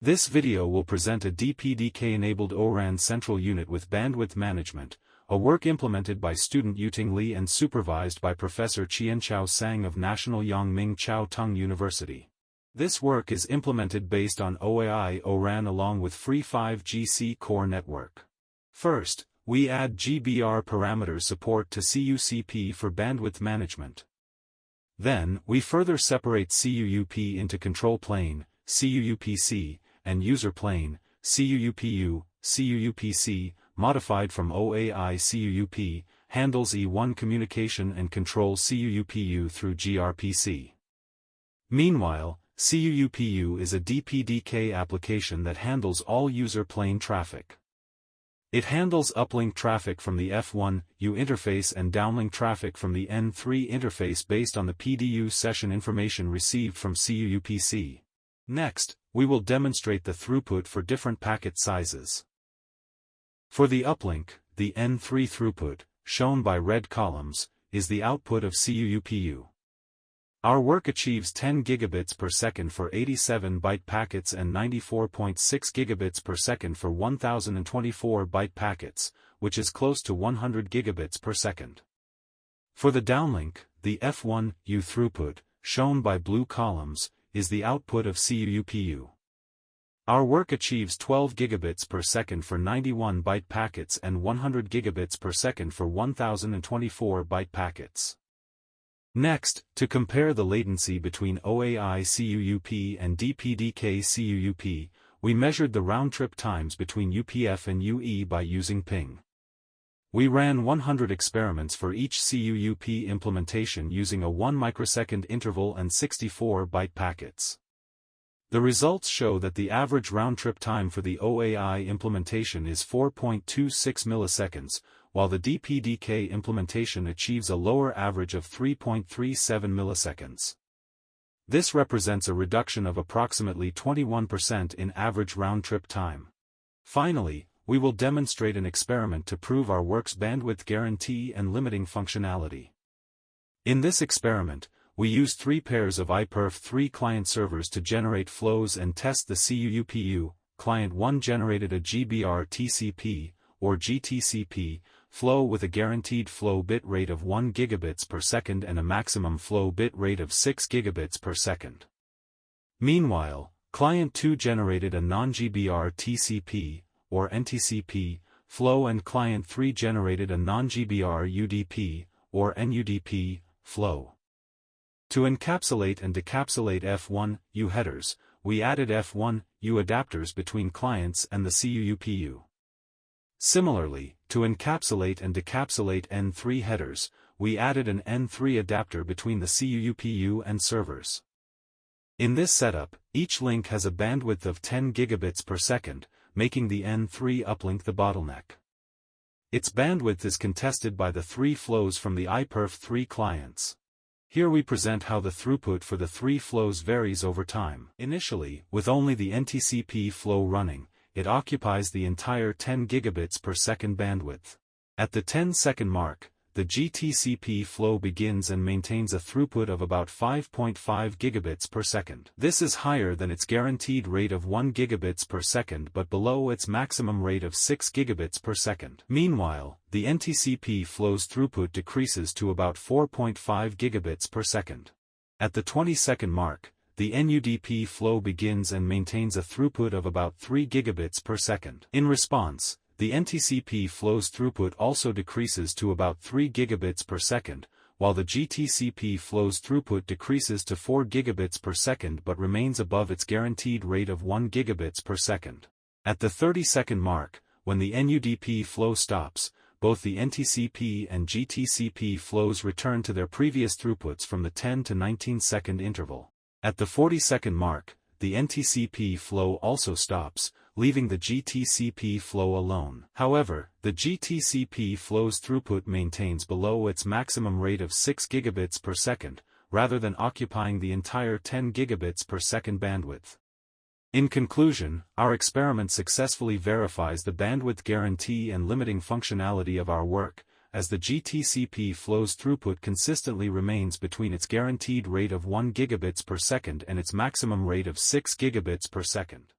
This video will present a DPDK-enabled ORAN central unit with bandwidth management, a work implemented by student Yuting Li and supervised by Professor Qianchao Sang of National Yangming Chiao Tung University. This work is implemented based on OAI ORAN along with free 5G core network. First, we add GBR parameters support to CUCP for bandwidth management. Then, we further separate CUUP into control plane, CUUPC, and user plane, CUUPU, CUUPC, modified from OAI CUUP, handles E1 communication and controls CUUPU through gRPC. Meanwhile, CUUPU is a DPDK application that handles all user plane traffic. It handles uplink traffic from the F1, U interface and downlink traffic from the N3 interface based on the PDU session information received from CUUPC. Next, we will demonstrate the throughput for different packet sizes. For the uplink, the N3 throughput, shown by red columns, is the output of CUUPU. Our work achieves 10 gigabits per second for 87 byte packets and 94.6 gigabits per second for 1024 byte packets, which is close to 100 gigabits per second. For the downlink, the F1, U throughput, shown by blue columns, is the output of CUUPU. Our work achieves 12 gigabits per second for 91 byte packets and 100 gigabits per second for 1024 byte packets. Next, to compare the latency between OAI CUUP and DPDK CUUP, we measured the round-trip times between UPF and UE by using ping. We ran 100 experiments for each CUUP implementation using a 1 microsecond interval and 64 byte packets. The results show that the average round-trip time for the OAI implementation is 4.26 milliseconds, while the DPDK implementation achieves a lower average of 3.37 milliseconds. This represents a reduction of approximately 21% in average round-trip time. Finally, we will demonstrate an experiment to prove our work's bandwidth guarantee and limiting functionality. In this experiment, we used 3 pairs of iPerf3 client servers to generate flows and test the CUUPU. Client 1 generated a GBR TCP, or GTCP, flow with a guaranteed flow bit rate of 1 gigabits per second and a maximum flow bit rate of 6 gigabits per second. Meanwhile, Client 2 generated a non-GBR TCP, or NTCP, flow and Client 3 generated a non-GBR UDP, or NUDP, flow. To encapsulate and decapsulate F1, U headers, we added F1, U adapters between clients and the CUUPU. Similarly, to encapsulate and decapsulate N3 headers, we added an N3 adapter between the CUUPU and servers. In this setup, each link has a bandwidth of 10 gigabits per second, making the N3 uplink the bottleneck. Its bandwidth is contested by the 3 flows from the iPerf3 clients. Here we present how the throughput for the 3 flows varies over time. Initially, with only the NTCP flow running, it occupies the entire 10 gigabits per second bandwidth. At the 10-second mark, the GTCP flow begins and maintains a throughput of about 5.5 gigabits per second. This is higher than its guaranteed rate of 1 gigabits per second but below its maximum rate of 6 gigabits per second. Meanwhile, the NTCP flow's throughput decreases to about 4.5 gigabits per second. At the 20-second mark, the NUDP flow begins and maintains a throughput of about 3 gigabits per second. In response, the NTCP flow's throughput also decreases to about 3 gigabits per second, while the GTCP flow's throughput decreases to 4 gigabits per second but remains above its guaranteed rate of 1 gigabits per second. At the 30-second mark, when the NUDP flow stops, both the NTCP and GTCP flows return to their previous throughputs from the 10 to 19-second interval. At the 40-second mark, the NTCP flow also stops, leaving the GTCP flow alone. However, the GTCP flow's throughput maintains below its maximum rate of 6 gigabits per second, rather than occupying the entire 10 gigabits per second bandwidth. In conclusion, our experiment successfully verifies the bandwidth guarantee and limiting functionality of our work, as the GTCP flow's throughput consistently remains between its guaranteed rate of 1 gigabits per second and its maximum rate of 6 gigabits per second.